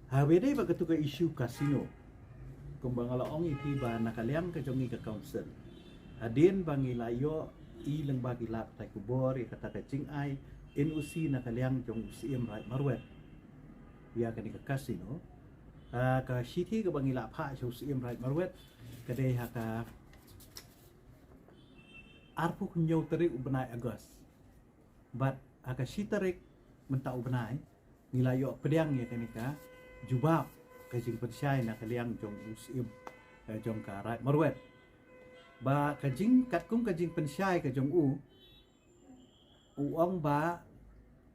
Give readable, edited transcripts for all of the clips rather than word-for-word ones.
Habede ba ketuka isu kasino. Kumbang alaong iti ba nakaliang ka jongi ka council. Hadin bangi layo ilang bagi lap tay kubor kata kacing ay NUC nakaliang jong UCM right marwet. Ya kani ka kasino. Ka city ka bangi lap ha UCM right marwet. Kadai haka arpu kunyo tarik ubenai Agos. But haka sitarik menta ubenai nilayo pedang ya kani ka jubab kajing persyai na kaliang jong UCM jong ka right marwet. Ba kajing kat kum kajing persyai ka jong uang ba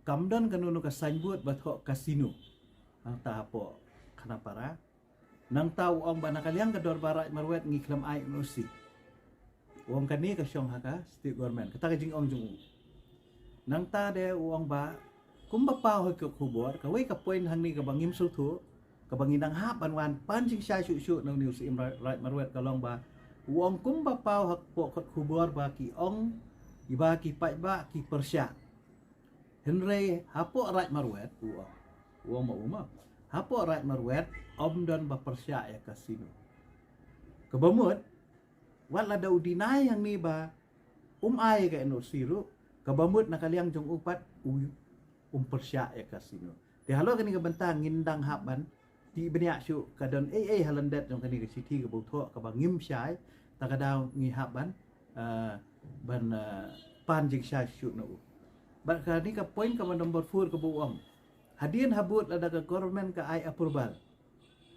kamdan kanunu ka signboard ba thok kasino. Ang tapo kanapara nang tau uang ba nakaliang ka dor barat marwet ngiklam ai nusi. Uang kani ka syong haka state government kata kajing ong jong nang ta de uang ba kum ba pau ke kubor ka wei ka point hang ni ka bangim su thu ka bangin ang hap anwan pan jing sha shu shu nang news im right marwet ka long ba uang kum ba pau hak po kot kubor ba ki ong iba ki pai ba ki persya henry hapo right marwet uang ma uma hapo right marwet om don ba persya ya kasino kabamut wala daw dinay yang ni ba ay ka no siru kabamut nakaliang jong upat persya ya kasino di halo kani ka bantang ngindang haban di benya syu kadon halandet jong kani ka city ka botho ka bangim syai takadaw ngi haban ban pan jing syai syu no ba kani ka point ka number 4 ka buong hadin habut ada ka government ka ai approval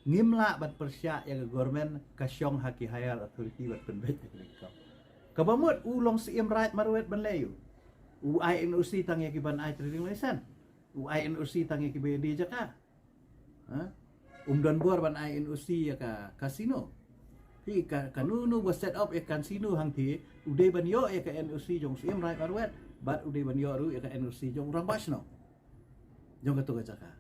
ngimla bat persya ya ka government ka syong haki higher authority bat penbet ka kabamut ulong si right marwet ban layu UINOC tang ya kiban ai trading license UINOC tang ya kibedi ja ka umdan bor ban INOC ya ka kasino hi ka kanunu was set up ya kasino hang thi uday ban yo ya ka NOC jong sim right marwet bat uday ban yo ru ya ka NOC jong rang basno jong ka to ka ka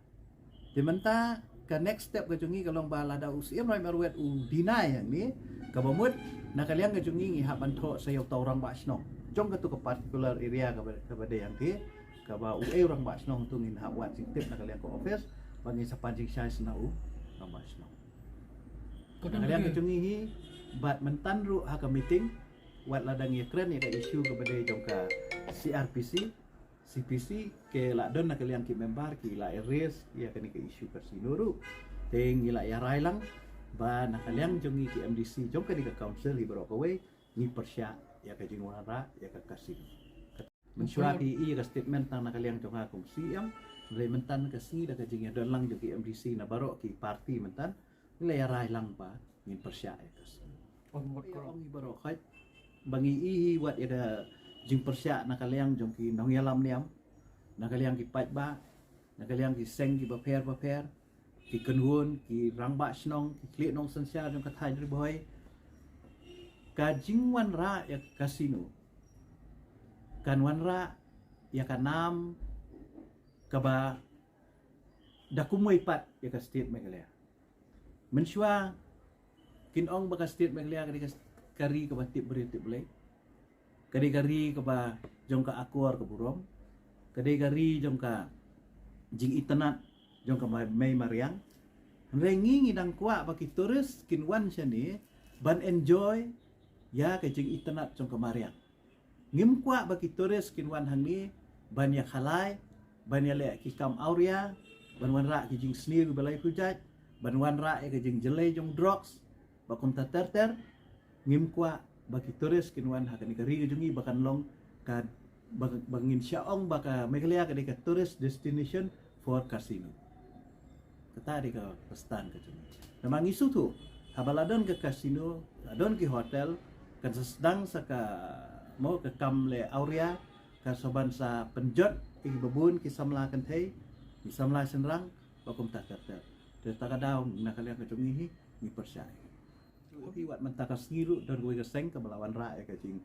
dimanta ka next step ka jongi kalong bala da UCM right marwet deny yang ni kabamut nakaliang ka jongi haban tho sayo taurang basno jong ka to ka particular area ka bade yang thi ka ba orang basno tungin hawat sing tip nakaliang ko office bangi sa panjing size na rang basno nakaliang ka jongi hi bat mentan ru ha ka meeting wat ladang ya kren ya ka issue ka bade jong ka CRPC CPC ke la don nakaliang ki member ki la erase ya kani ka issue ka sinuru teng ila ya railang ba nakaliang jongi ki MDC jong kani ka council ibro ka we ni persya ya ka jingwara ya ka kasih mensuati ka statement tang nakaliang jong ha kong siam le mentan ka si da ka jing ya don lang jong ki MDC na baro ki party mentan ila ya railang pa ni persya ya kas ong ibro khat bangi ihi wat ya da jing persya nakaliang jong ki nong yalam niam nakaliang ki pat ba nakaliang ki seng ki baper ki kenhun ki rangba snong ki klik nong sensya jong kathai ri boy ka jingwan ra ya kasino kan wan ra ya kanam ka ba dakumoy pat ya ka state megalea mensua kinong ba ka state megalea kari ka batip beritip boleh kari ke ba jong ka akor ke burom kari jong ka jing internet jong ka may mariang rengi ngidang kwa baki turis kinwan siya ni ban enjoy ya ka jing internet jong ka mariang ngim kwa baki turis kinwan hang ni ban ya khalai ban ya le ki kam auria ban wan ra ki jing snir balai hujat ban wan ra ka jing jelai jong drugs bakum tater ngim kwa bagi turis kinwan hakani kari jungi bakan long ka bangin syaong baka megalea ka deka tourist destination for casino kata deka pestan ka jungi memang isu tu habaladon ke casino adon ki hotel kan sedang saka mau ke kamle auria ka soban sa penjot ki bebun ki samla kan thei ki samla senrang bakum tak ter takadaw nakalian ka jungi ni persai Uti wat mentakas ngiru dan gue geseng ke melawan ra ya kacing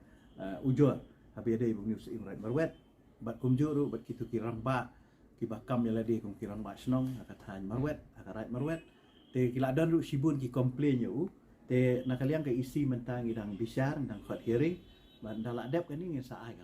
ujur habi ada ibu news imrat marwet bat kumjuru bat kitu kirang ba ki bakam ya ladi kum kirang ba snong akat han marwet akarat marwet te kila dan ru sibun ki complain yu te nakaliang ke isi mentang idang bisyar ndang khot hearing ban dalak dep kani ngesa ai